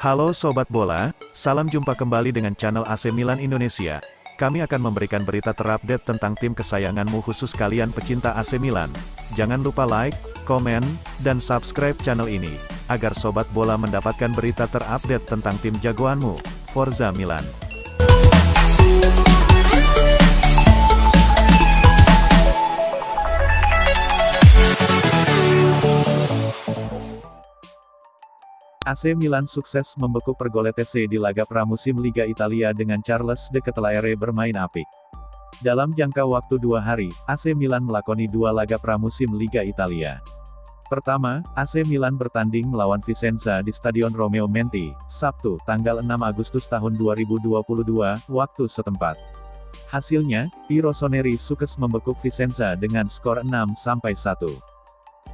Halo Sobat Bola, salam jumpa kembali dengan channel AC Milan Indonesia. Kami akan memberikan berita terupdate tentang tim kesayanganmu khusus kalian pecinta AC Milan. Jangan lupa like, komen, dan subscribe channel ini, agar Sobat Bola mendapatkan berita terupdate tentang tim jagoanmu, Forza Milan. AC Milan sukses membekuk Pergolese di laga pramusim Liga Italia dengan Charles De Ketelaere bermain apik. Dalam jangka waktu 2 hari, AC Milan melakoni 2 laga pramusim Liga Italia. Pertama, AC Milan bertanding melawan Vicenza di Stadion Romeo Menti, Sabtu, tanggal 6 Agustus tahun 2022, waktu setempat. Hasilnya, I Rossoneri sukses membekuk Vicenza dengan skor 6-1.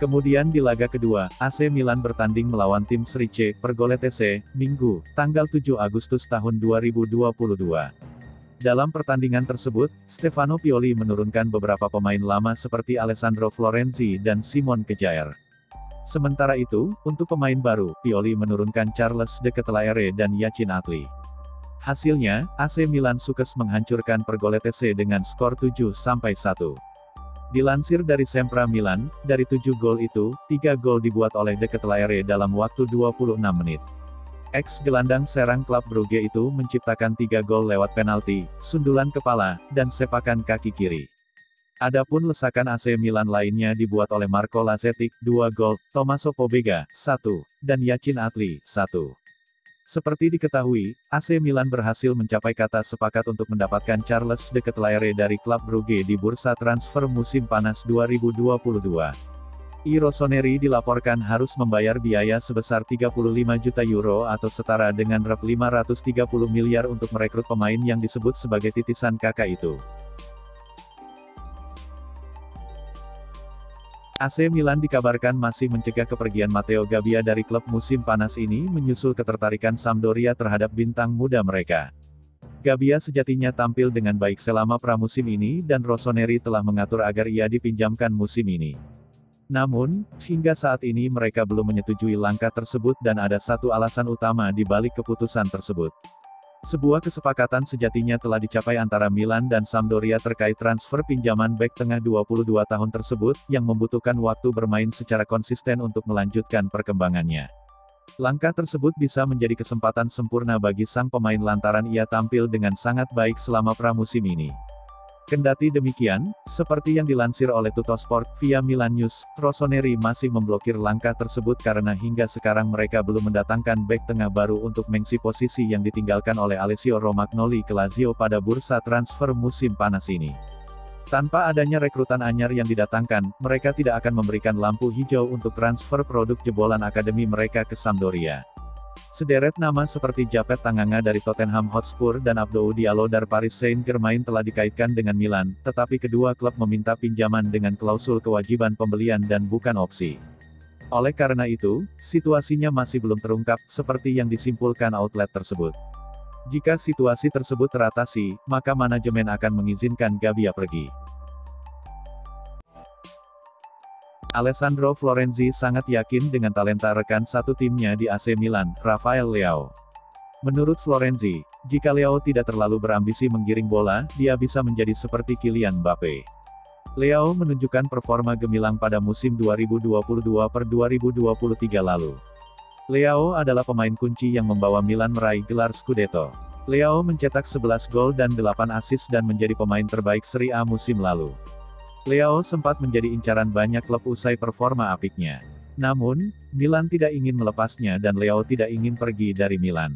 Kemudian di laga kedua, AC Milan bertanding melawan tim Serie C, Pergolese, Minggu, tanggal 7 Agustus tahun 2022. Dalam pertandingan tersebut, Stefano Pioli menurunkan beberapa pemain lama seperti Alessandro Florenzi dan Simon Kjaer. Sementara itu, untuk pemain baru, Pioli menurunkan Charles De Ketelaere dan Yacine Adli. Hasilnya, AC Milan sukses menghancurkan Pergolese dengan skor 7-1. Dilansir dari Sempra Milan, dari 7 gol itu, 3 gol dibuat oleh De Ketelaere dalam waktu 26 menit. Ex-gelandang serang klub Brugge itu menciptakan 3 gol lewat penalti, sundulan kepala, dan sepakan kaki kiri. Adapun lesakan AC Milan lainnya dibuat oleh Marco Lazetic, 2 gol, Tommaso Pobega, 1, dan Yacine Adli, 1. Seperti diketahui, AC Milan berhasil mencapai kata sepakat untuk mendapatkan Charles De Ketelaere dari klub Brugge di bursa transfer musim panas 2022. I Rossoneri dilaporkan harus membayar biaya sebesar 35 juta euro atau setara dengan rp 530 miliar untuk merekrut pemain yang disebut sebagai titisan kakak itu. AC Milan dikabarkan masih mencegah kepergian Matteo Gabbia dari klub musim panas ini menyusul ketertarikan Sampdoria terhadap bintang muda mereka. Gabbia sejatinya tampil dengan baik selama pramusim ini dan Rossoneri telah mengatur agar ia dipinjamkan musim ini. Namun, hingga saat ini mereka belum menyetujui langkah tersebut dan ada satu alasan utama di balik keputusan tersebut. Sebuah kesepakatan sejatinya telah dicapai antara Milan dan Sampdoria terkait transfer pinjaman bek tengah 22 tahun tersebut, yang membutuhkan waktu bermain secara konsisten untuk melanjutkan perkembangannya. Langkah tersebut bisa menjadi kesempatan sempurna bagi sang pemain lantaran ia tampil dengan sangat baik selama pramusim ini. Kendati demikian, seperti yang dilansir oleh Tuttosport via Milan News, Rossoneri masih memblokir langkah tersebut karena hingga sekarang mereka belum mendatangkan bek tengah baru untuk mengisi posisi yang ditinggalkan oleh Alessio Romagnoli ke Lazio pada bursa transfer musim panas ini. Tanpa adanya rekrutan anyar yang didatangkan, mereka tidak akan memberikan lampu hijau untuk transfer produk jebolan akademi mereka ke Sampdoria. Sederet nama seperti Japet Tanganga dari Tottenham Hotspur dan Abdou Diallo dari Paris Saint-Germain telah dikaitkan dengan Milan, tetapi kedua klub meminta pinjaman dengan klausul kewajiban pembelian dan bukan opsi. Oleh karena itu, situasinya masih belum terungkap, seperti yang disimpulkan outlet tersebut. Jika situasi tersebut teratasi, maka manajemen akan mengizinkan Gabbia pergi. Alessandro Florenzi sangat yakin dengan talenta rekan satu timnya di AC Milan, Rafael Leao. Menurut Florenzi, jika Leao tidak terlalu berambisi menggiring bola, dia bisa menjadi seperti Kylian Mbappe. Leao menunjukkan performa gemilang pada musim 2022-2023 lalu. Leao adalah pemain kunci yang membawa Milan meraih gelar Scudetto. Leao mencetak 11 gol dan 8 assist dan menjadi pemain terbaik Serie A musim lalu. Leao sempat menjadi incaran banyak klub usai performa apiknya. Namun, Milan tidak ingin melepasnya dan Leao tidak ingin pergi dari Milan.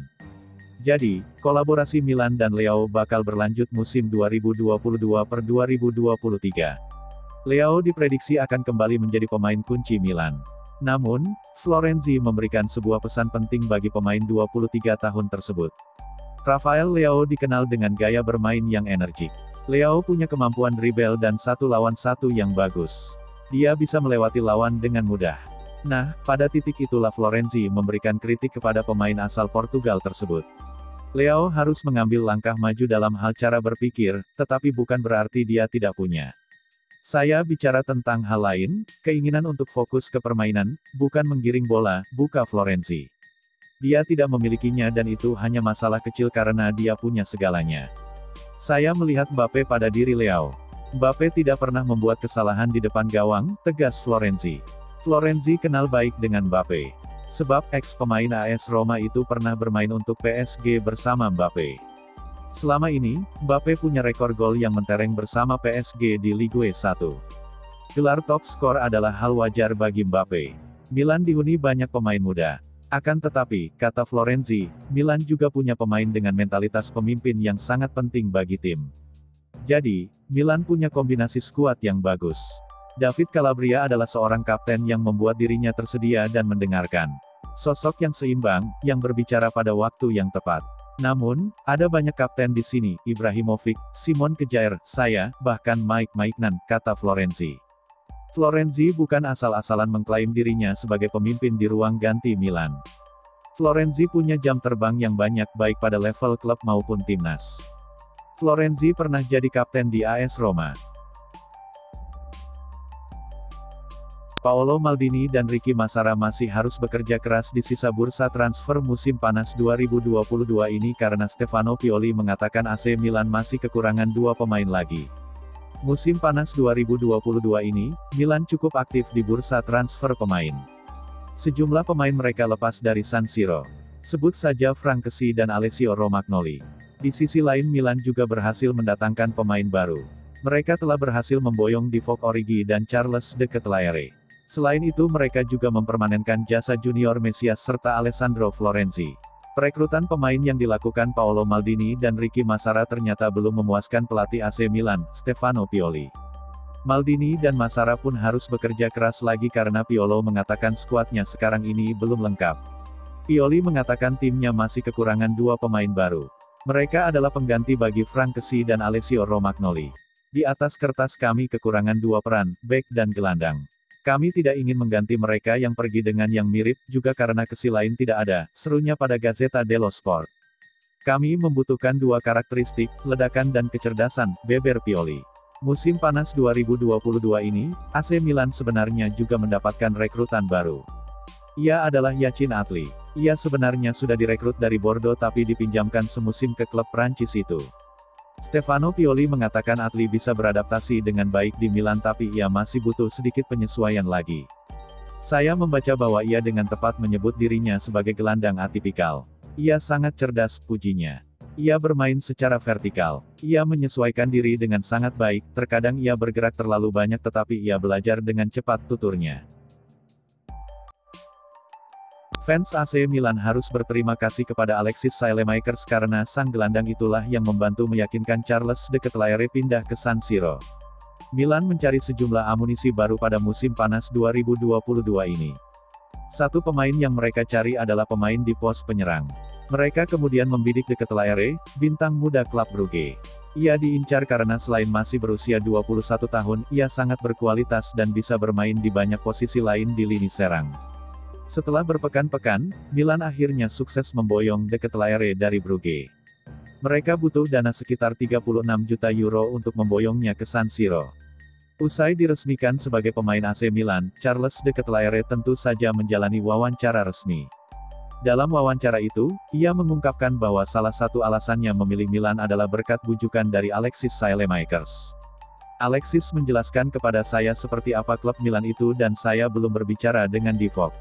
Jadi, kolaborasi Milan dan Leao bakal berlanjut musim 2022-2023. Leao diprediksi akan kembali menjadi pemain kunci Milan. Namun, Florenzi memberikan sebuah pesan penting bagi pemain 23 tahun tersebut. Rafael Leao dikenal dengan gaya bermain yang energik. Leao punya kemampuan dribble dan 1 lawan 1 yang bagus. Dia bisa melewati lawan dengan mudah. Nah, pada titik itulah Florenzi memberikan kritik kepada pemain asal Portugal tersebut. Leao harus mengambil langkah maju dalam hal cara berpikir, tetapi bukan berarti dia tidak punya. Saya bicara tentang hal lain, keinginan untuk fokus ke permainan, bukan menggiring bola, buka Florenzi. Dia tidak memilikinya dan itu hanya masalah kecil karena dia punya segalanya. Saya melihat Mbappe pada diri Leo. Mbappe tidak pernah membuat kesalahan di depan gawang, tegas Florenzi. Florenzi kenal baik dengan Mbappe. Sebab ex-pemain AS Roma itu pernah bermain untuk PSG bersama Mbappe. Selama ini, Mbappe punya rekor gol yang mentereng bersama PSG di Ligue 1. Gelar top skor adalah hal wajar bagi Mbappe. Milan dihuni banyak pemain muda. Akan tetapi, kata Florenzi, Milan juga punya pemain dengan mentalitas pemimpin yang sangat penting bagi tim. Jadi, Milan punya kombinasi skuad yang bagus. David Calabria adalah seorang kapten yang membuat dirinya tersedia dan mendengarkan. Sosok yang seimbang, yang berbicara pada waktu yang tepat. Namun, ada banyak kapten di sini, Ibrahimovic, Simon Kjaer, saya, bahkan Mike Maignan, kata Florenzi. Florenzi bukan asal-asalan mengklaim dirinya sebagai pemimpin di ruang ganti Milan. Florenzi punya jam terbang yang banyak baik pada level klub maupun timnas. Florenzi pernah jadi kapten di AS Roma. Paolo Maldini dan Ricky Massara masih harus bekerja keras di sisa bursa transfer musim panas 2022 ini karena Stefano Pioli mengatakan AC Milan masih kekurangan 2 pemain lagi. Musim panas 2022 ini, Milan cukup aktif di bursa transfer pemain. Sejumlah pemain mereka lepas dari San Siro. Sebut saja Frank Kessie dan Alessio Romagnoli. Di sisi lain Milan juga berhasil mendatangkan pemain baru. Mereka telah berhasil memboyong Divock Origi dan Charles De Ketelaere. Selain itu mereka juga mempermanenkan jasa Junior Mesias serta Alessandro Florenzi. Perekrutan pemain yang dilakukan Paolo Maldini dan Ricky Massara ternyata belum memuaskan pelatih AC Milan, Stefano Pioli. Maldini dan Massara pun harus bekerja keras lagi karena Piolo mengatakan skuadnya sekarang ini belum lengkap. Pioli mengatakan timnya masih kekurangan 2 pemain baru. Mereka adalah pengganti bagi Frank Kessie dan Alessio Romagnoli. Di atas kertas kami kekurangan 2 peran, bek dan gelandang. Kami tidak ingin mengganti mereka yang pergi dengan yang mirip, juga karena Kessie lain tidak ada, serunya pada Gazzetta dello Sport. Kami membutuhkan 2 karakteristik, ledakan dan kecerdasan, beber Pioli. Musim panas 2022 ini, AC Milan sebenarnya juga mendapatkan rekrutan baru. Ia adalah Yacine Adli. Ia sebenarnya sudah direkrut dari Bordeaux tapi dipinjamkan semusim ke klub Prancis itu. Stefano Pioli mengatakan Adli bisa beradaptasi dengan baik di Milan tapi ia masih butuh sedikit penyesuaian lagi. Saya membaca bahwa ia dengan tepat menyebut dirinya sebagai gelandang atipikal. Ia sangat cerdas, pujinya. Ia bermain secara vertikal. Ia menyesuaikan diri dengan sangat baik, terkadang ia bergerak terlalu banyak tetapi ia belajar dengan cepat, tuturnya. Fans AC Milan harus berterima kasih kepada Alexis Saelemaekers karena sang gelandang itulah yang membantu meyakinkan Charles De Ketelaere pindah ke San Siro. Milan mencari sejumlah amunisi baru pada musim panas 2022 ini. Satu pemain yang mereka cari adalah pemain di pos penyerang. Mereka kemudian membidik De Ketelaere, bintang muda klub Brugge. Ia diincar karena selain masih berusia 21 tahun, ia sangat berkualitas dan bisa bermain di banyak posisi lain di lini serang. Setelah berpekan-pekan, Milan akhirnya sukses memboyong De Ketelaere dari Brugge. Mereka butuh dana sekitar 36 juta euro untuk memboyongnya ke San Siro. Usai diresmikan sebagai pemain AC Milan, Charles De Ketelaere tentu saja menjalani wawancara resmi. Dalam wawancara itu, ia mengungkapkan bahwa salah satu alasannya memilih Milan adalah berkat bujukan dari Alexis Saelemaekers. Alexis menjelaskan kepada saya seperti apa klub Milan itu dan saya belum berbicara dengan Divock.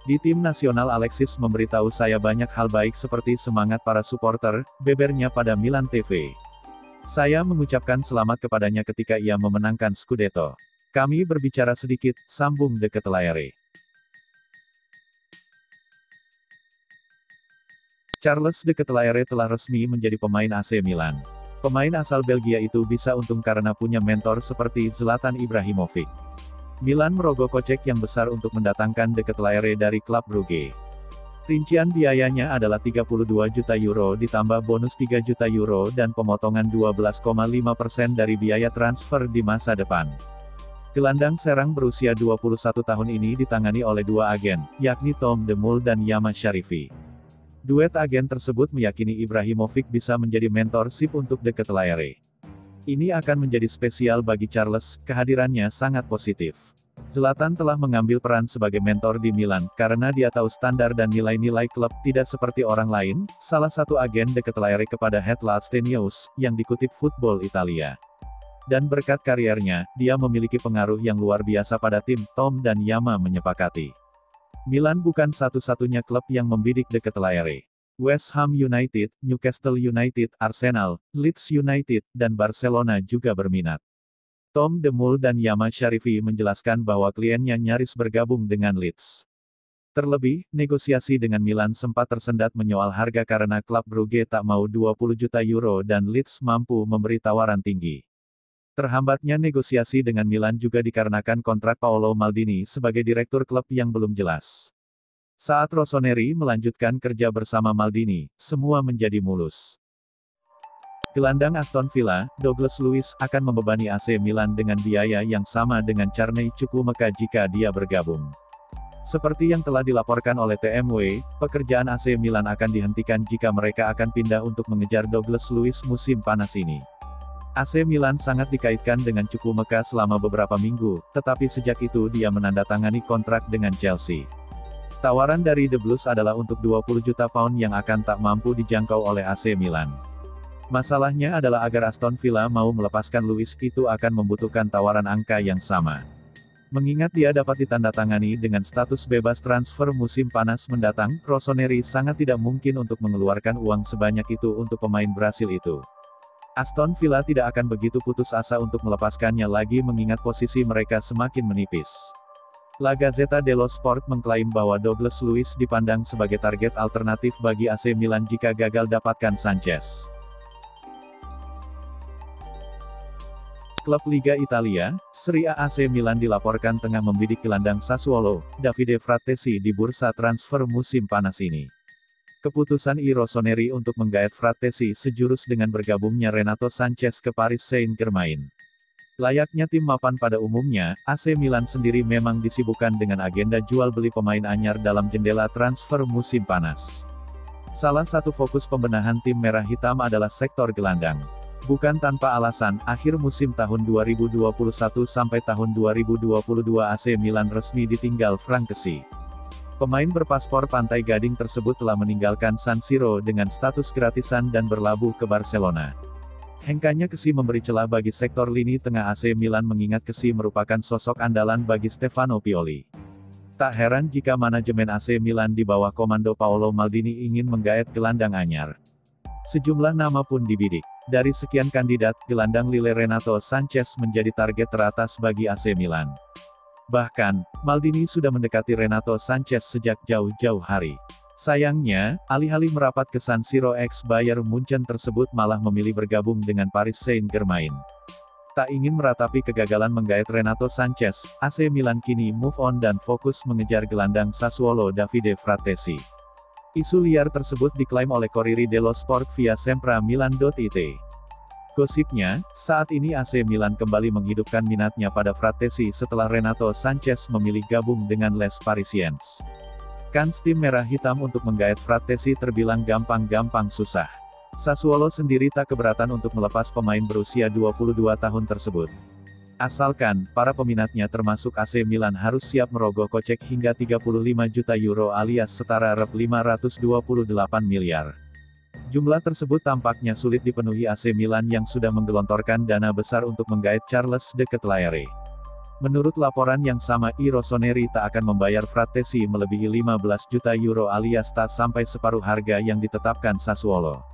Di tim nasional Alexis memberitahu saya banyak hal baik seperti semangat para supporter, bebernya pada Milan TV. Saya mengucapkan selamat kepadanya ketika ia memenangkan Scudetto. Kami berbicara sedikit, sambung De Ketelaere. Charles De Ketelaere telah resmi menjadi pemain AC Milan. Pemain asal Belgia itu bisa untung karena punya mentor seperti Zlatan Ibrahimovic. Milan merogoh kocek yang besar untuk mendatangkan De Ketelaere dari klub Brugge. Rincian biayanya adalah 32 juta euro ditambah bonus 3 juta euro dan pemotongan 12,5% dari biaya transfer di masa depan. Gelandang serang berusia 21 tahun ini ditangani oleh 2 agen, yakni Tom De Mul dan Yama Sharifi. Duet agen tersebut meyakini Ibrahimovic bisa menjadi mentorship untuk De Ketelaere. Ini akan menjadi spesial bagi Charles, kehadirannya sangat positif. Zlatan telah mengambil peran sebagai mentor di Milan, karena dia tahu standar dan nilai-nilai klub tidak seperti orang lain, salah satu agen de Ketelaere kepada Headlatste News, yang dikutip Football Italia. Dan berkat kariernya, dia memiliki pengaruh yang luar biasa pada tim. Tom dan Yama menyepakati. Milan bukan satu-satunya klub yang membidik de Ketelaere. West Ham United, Newcastle United, Arsenal, Leeds United, dan Barcelona juga berminat. Tom De Mul dan Yama Sharifi menjelaskan bahwa kliennya nyaris bergabung dengan Leeds. Terlebih, negosiasi dengan Milan sempat tersendat menyoal harga karena klub Brugge tak mau 20 juta euro dan Leeds mampu memberi tawaran tinggi. Terhambatnya negosiasi dengan Milan juga dikarenakan kontrak Paolo Maldini sebagai direktur klub yang belum jelas. Saat Rossoneri melanjutkan kerja bersama Maldini, semua menjadi mulus. Gelandang Aston Villa, Douglas Luiz, akan membebani AC Milan dengan biaya yang sama dengan Carney Chukwuemeka jika dia bergabung. Seperti yang telah dilaporkan oleh TMW, pekerjaan AC Milan akan dihentikan jika mereka akan pindah untuk mengejar Douglas Luiz musim panas ini. AC Milan sangat dikaitkan dengan Chukwuemeka selama beberapa minggu, tetapi sejak itu dia menandatangani kontrak dengan Chelsea. Tawaran dari The Blues adalah untuk 20 juta pound yang akan tak mampu dijangkau oleh AC Milan. Masalahnya adalah agar Aston Villa mau melepaskan Luiz itu akan membutuhkan tawaran angka yang sama. Mengingat dia dapat ditandatangani dengan status bebas transfer musim panas mendatang, Rossoneri sangat tidak mungkin untuk mengeluarkan uang sebanyak itu untuk pemain Brasil itu. Aston Villa tidak akan begitu putus asa untuk melepaskannya lagi mengingat posisi mereka semakin menipis. La Gazzetta dello Sport mengklaim bahwa Douglas Luiz dipandang sebagai target alternatif bagi AC Milan jika gagal dapatkan Sanchez. Klub Liga Italia, Serie A AC Milan dilaporkan tengah membidik gelandang Sassuolo, Davide Frattesi di bursa transfer musim panas ini. Keputusan Rossoneri untuk menggait Frattesi sejurus dengan bergabungnya Renato Sanchez ke Paris Saint-Germain. Layaknya tim mapan pada umumnya, AC Milan sendiri memang disibukkan dengan agenda jual beli pemain anyar dalam jendela transfer musim panas. Salah satu fokus pembenahan tim merah hitam adalah sektor gelandang. Bukan tanpa alasan, akhir musim tahun 2021 sampai tahun 2022 AC Milan resmi ditinggal Frank Kessie. Pemain berpaspor Pantai Gading tersebut telah meninggalkan San Siro dengan status gratisan dan berlabuh ke Barcelona. Hengkanya Kessie memberi celah bagi sektor lini tengah AC Milan mengingat Kessie merupakan sosok andalan bagi Stefano Pioli. Tak heran jika manajemen AC Milan di bawah komando Paolo Maldini ingin menggait gelandang anyar. Sejumlah nama pun dibidik. Dari sekian kandidat, gelandang Lille Renato Sanchez menjadi target teratas bagi AC Milan. Bahkan, Maldini sudah mendekati Renato Sanchez sejak jauh-jauh hari. Sayangnya, alih-alih merapat ke San Siro ex Bayern Munchen tersebut malah memilih bergabung dengan Paris Saint-Germain. Tak ingin meratapi kegagalan menggait Renato Sanchez, AC Milan kini move on dan fokus mengejar gelandang Sassuolo Davide Frattesi. Isu liar tersebut diklaim oleh Corriere dello Sport via sempramilan.it. Gosipnya, saat ini AC Milan kembali menghidupkan minatnya pada Frattesi setelah Renato Sanchez memilih gabung dengan Les Parisiens. Kans tim merah hitam untuk menggait Frattesi terbilang gampang-gampang susah. Sassuolo sendiri tak keberatan untuk melepas pemain berusia 22 tahun tersebut. Asalkan, para peminatnya termasuk AC Milan harus siap merogoh kocek hingga 35 juta euro alias setara rep 528 miliar. Jumlah tersebut tampaknya sulit dipenuhi AC Milan yang sudah menggelontorkan dana besar untuk menggait Charles de Ketelaere. Menurut laporan yang sama, Rossoneri tak akan membayar Frattesi melebihi 15 juta euro alias tak sampai separuh harga yang ditetapkan Sassuolo.